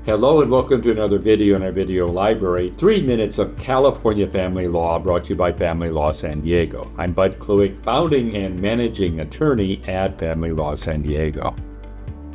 Hello and welcome to another video in our video library, 3 minutes of California family law, brought to you by Family Law San Diego. I'm Bud Kluick, founding and managing attorney at Family Law San Diego.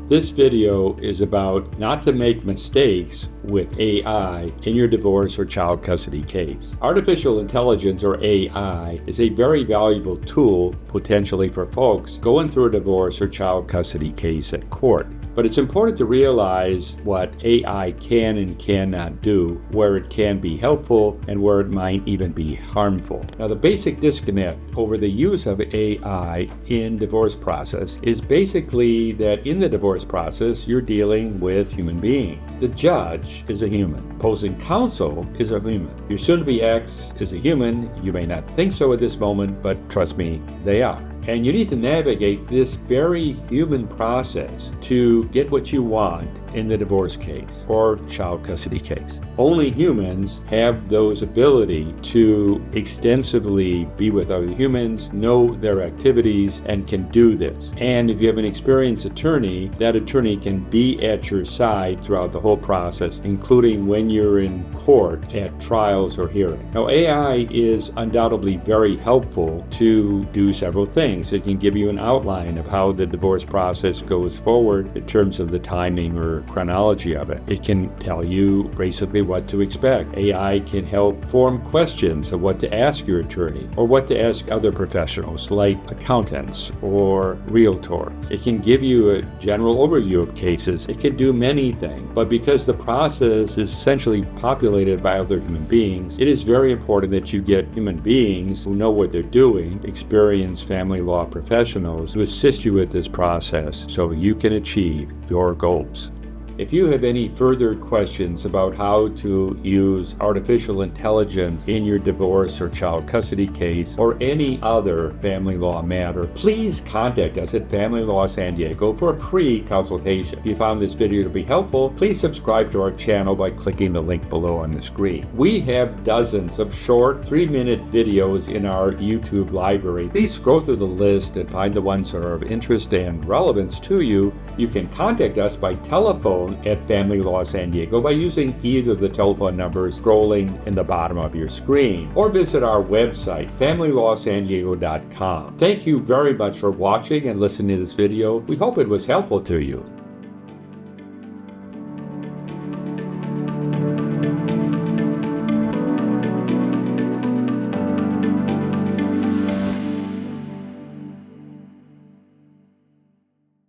This video is about not to make mistakes with AI in your divorce or child custody case. Artificial intelligence, or AI, is a very valuable tool potentially for folks going through a divorce or child custody case at court. But it's important to realize what AI can and cannot do, where it can be helpful and where it might even be harmful. Now, the basic disconnect over the use of AI in divorce process is basically that in the divorce process, you're dealing with human beings. The judge is a human. Opposing counsel is a human. Your soon-to-be ex is a human. You may not think so at this moment, but trust me, they are. And you need to navigate this very human process to get what you want in the divorce case or child custody case. Only humans have those ability to extensively be with other humans, know their activities, and can do this. And if you have an experienced attorney, that attorney can be at your side throughout the whole process, including when you're in court at trials or hearings. Now, AI is undoubtedly very helpful to do several things. It can give you an outline of how the divorce process goes forward in terms of the timing or chronology of it. It can tell you basically what to expect. AI can help form questions of what to ask your attorney or what to ask other professionals like accountants or realtors. It can give you a general overview of cases. It can do many things, but because the process is essentially populated by other human beings, it is very important that you get human beings who know what they're doing, experienced family law professionals to assist you with this process so you can achieve your goals. If you have any further questions about how to use artificial intelligence in your divorce or child custody case or any other family law matter, please contact us at Family Law San Diego for a free consultation. If you found this video to be helpful, please subscribe to our channel by clicking the link below on the screen. We have dozens of short 3-minute videos in our YouTube library. Please scroll through the list and find the ones that are of interest and relevance to you. You can contact us by telephone at Family Law San Diego by using either of the telephone numbers scrolling in the bottom of your screen, or visit our website, familylawsandiego.com. Thank you very much for watching and listening to this video. We hope it was helpful to you.